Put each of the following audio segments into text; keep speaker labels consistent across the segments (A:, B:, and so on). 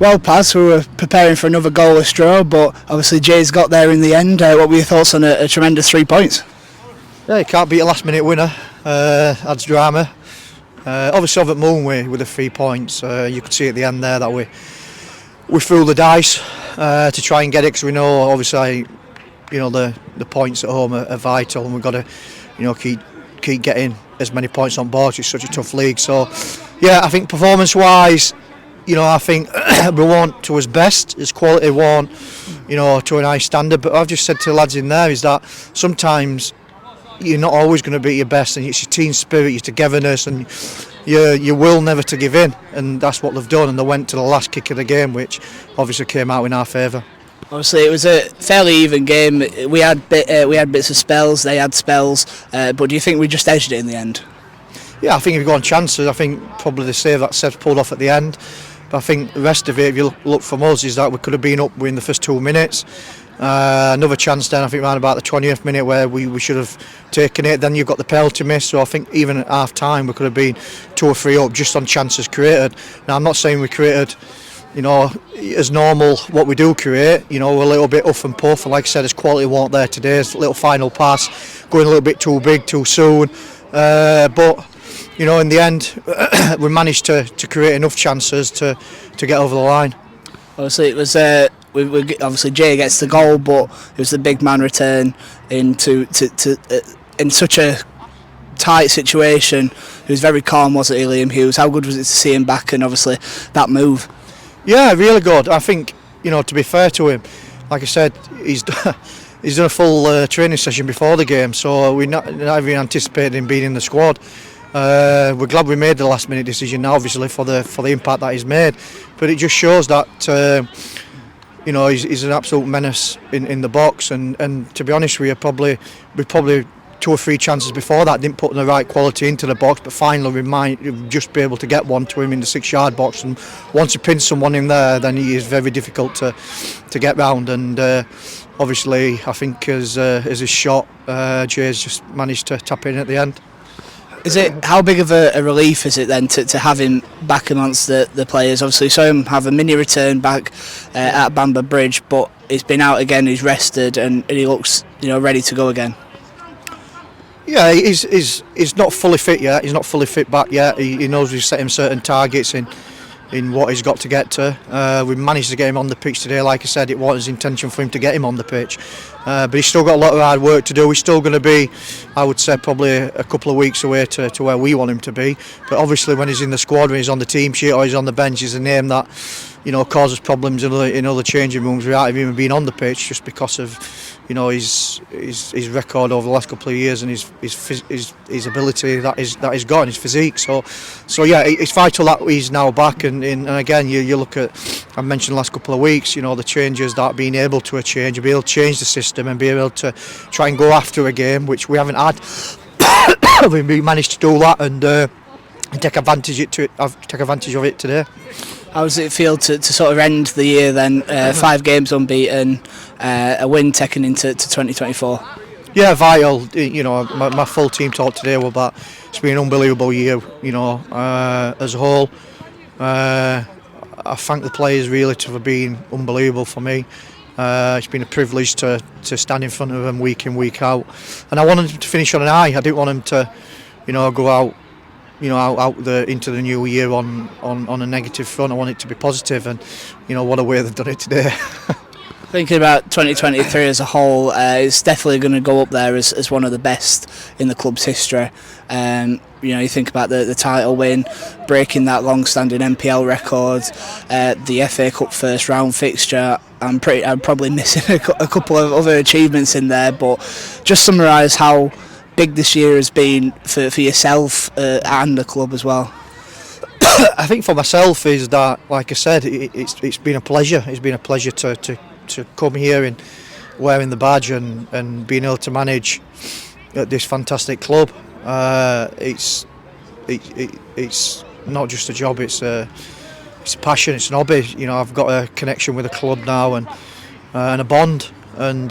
A: Well, Paz, we were preparing for another goalless draw, but obviously Jay's got there in the end. What were your thoughts on a tremendous 3 points?
B: Yeah, you can't beat a last minute winner. Adds drama. Obviously over at Moonway with the 3 points, you could see at the end there that we threw the dice to try and get it, because we know obviously the points at home are vital, and we've got to keep getting as many points on board. It's such a tough league. So yeah, I think performance wise, I think we weren't to his best. His quality weren't, to an high standard. But I've just said to the lads in there is that sometimes you're not always going to be your best, and it's your team spirit, your togetherness, and your will never to give in. And that's what they've done. And they went to the last kick of the game, which obviously came out in our favour.
A: Obviously, it was a fairly even game. We had bits of spells, they had spells. But do you think we just edged it in the end?
B: Yeah, I think if you go on chances, I think probably the save that Seth pulled off at the end. But I think the rest of it, if you look from us, is that we could have been up within the first 2 minutes. Another chance then, I think, around about the 20th minute where we should have taken it. Then you've got the penalty miss. So I think even at half time, we could have been 2 or 3 up just on chances created. Now, I'm not saying we created, as normal what we do create. We're a little bit off and puff. And like I said, his quality weren't there today. His little final pass, going a little bit too big, too soon. But in the end, we managed to create enough chances to get over the line.
A: Obviously, it was obviously Jay gets the goal, but it was the big man return into in such a tight situation. He was very calm, wasn't he, Liam Hughes? How good was it to see him back, and obviously that move? Yeah,
B: really good. I think to be fair to him, like I said, he's done a full training session before the game, so we're not even anticipating him being in the squad. We're glad we made the last minute decision now, obviously for the impact that he's made, but it just shows that he's an absolute menace in the box, and to be honest with you, we probably 2 or 3 chances before that didn't put the right quality into the box, but finally we might just be able to get one to him in the 6-yard box, and once he pins someone in there, then he is very difficult to get round. And obviously I think as his shot, Jay's just managed to tap in at the end.
A: How big of a relief is it then to have him back amongst the players? Obviously, saw him have a mini return back at Bamber Bridge, but he's been out again, he's rested, and he looks ready to go again.
B: Yeah, he's not fully fit yet. He's not fully fit back yet. He knows we've set him certain targets in what he's got to get to. We managed to get him on the pitch today. Like I said, it was his intention for him to get him on the pitch. But he's still got a lot of hard work to do. He's still going to be, I would say, probably a couple of weeks away to where we want him to be. But obviously when he's in the squad, when he's on the team sheet or he's on the bench, he's a name that causes problems in other changing rooms without him even being on the pitch, just because of his record over the last couple of years and his ability that he's got and his physique. So yeah, it's vital that he's now back. And again, you look at, I mentioned the last couple of weeks, the changes that being able to change, be able to change the system and be able to try and go after a game, which we haven't had. We managed to do that and take advantage of it today.
A: How does it feel to sort of end the year then, 5 games unbeaten, a win taken into 2024?
B: Yeah, vital. My full team talk today were that it's been an unbelievable year. As a whole, I thank the players really for being unbelievable for me. It's been a privilege to stand in front of them week in, week out, and I wanted them to finish on an high. I didn't want them to, go out. Into the new year on a negative front. I want it to be positive, and what a way they've done it today.
A: Thinking about 2023 as a whole, it's definitely going to go up there as one of the best in the club's history. You think about the title win, breaking that long-standing NPL record, the FA Cup first round fixture. I'm probably missing a couple of other achievements in there, but just summarise how big this year has been for yourself and the club as well.
B: I think for myself is that, like I said, it's been a pleasure. It's been a pleasure to come here and wearing the badge and being able to manage at this fantastic club. It's not just a job. It's a passion. It's an hobby. I've got a connection with the club now and a bond. And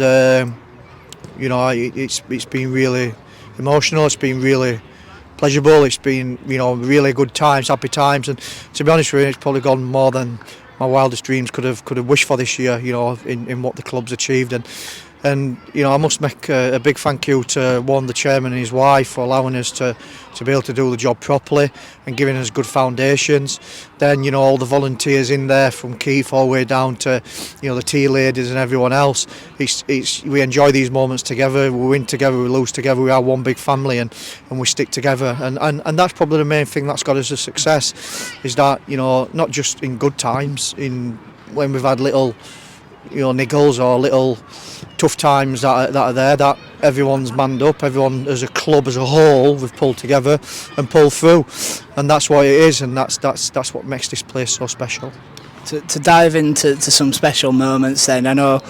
B: it's been really emotional. It's been really pleasurable. It's been really good times, happy times, and to be honest with you, it's probably gone more than my wildest dreams could have wished for this year. In what the club's achieved, and I must make a big thank you to the chairman and his wife for allowing us to be able to do the job properly and giving us good foundations. Then all the volunteers in there from Keith all the way down to the tea ladies and everyone else. We enjoy these moments together. We win together, we lose together. We are one big family, and we stick together. And that's probably the main thing that's got us a success. Is that not just in good times, when we've had little niggles or little tough times that are there, that everyone's manned up, everyone as a club as a whole, we've pulled together and pulled through, and that's what it is, and that's what makes this place so special.
A: To dive into some special moments, then I know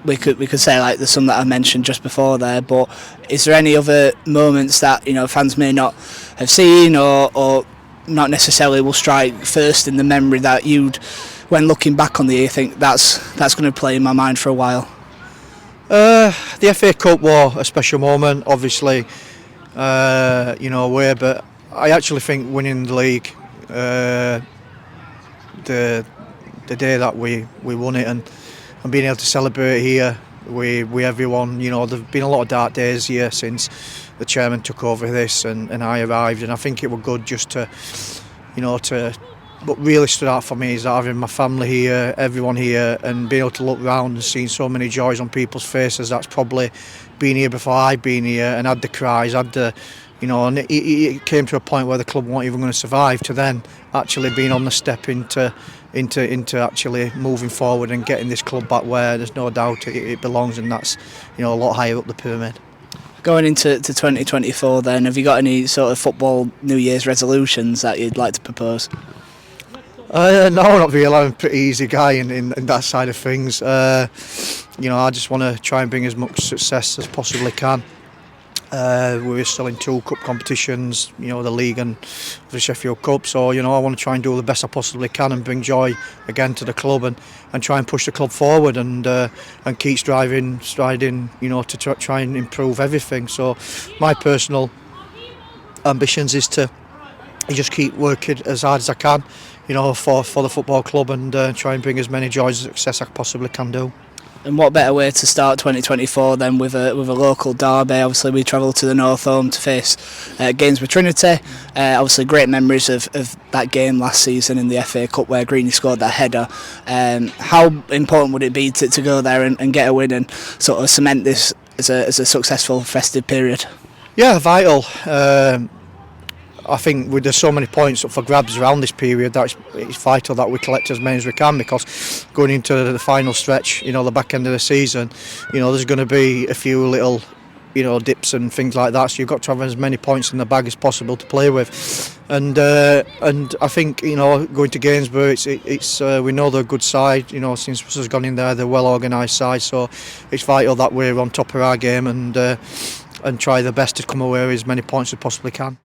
A: we could say like the some that I mentioned just before there, but is there any other moments that fans may not have seen or not necessarily will strike first in the memory that you'd, when looking back on the year, think that's going to play in my mind for a while?
B: The FA Cup was a special moment, obviously, away, but I actually think winning the league, the day that we won it and being able to celebrate here with everyone, there've been a lot of dark days here since the chairman took over this and I arrived, and I think it was good just to what really stood out for me is that having my family here, everyone here, and being able to look around and seeing so many joys on people's faces. That's probably been here before I'd been here, and had the cries, had the, and it came to a point where the club weren't even going to survive, to then actually being on the step into actually moving forward and getting this club back where there's no doubt it belongs, and that's a lot higher up the pyramid.
A: Going into 2024 then, have you got any sort of football New Year's resolutions that you'd like to propose?
B: No, not really. I'm a pretty easy guy in that side of things. I just want to try and bring as much success as possibly can. We're still in 2 cup competitions, the league and the Sheffield Cup. So I want to try and do the best I possibly can and bring joy again to the club and try and push the club forward and keep striding, to try and improve everything. So my personal ambitions is to just keep working as hard as I can, for the football club and try and bring as many joys and success I possibly can do.
A: And what better way to start 2024 than with a local derby? Obviously we travel to the North home to face Gainsborough Trinity. Obviously great memories of that game last season in the FA Cup where Greeny scored that header. How important would it be to go there and get a win and sort of cement this as a successful festive period?
B: Yeah, vital. I think there's so many points up for grabs around this period that it's vital that we collect as many as we can, because going into the final stretch, the back end of the season, there's going to be a few little, dips and things like that. So you've got to have as many points in the bag as possible to play with. And I think going to Gainsborough, it's we know they're a good side. Since Russ has gone in there, they're a well organised side. So it's vital that we're on top of our game and try the best to come away with as many points as we possibly can.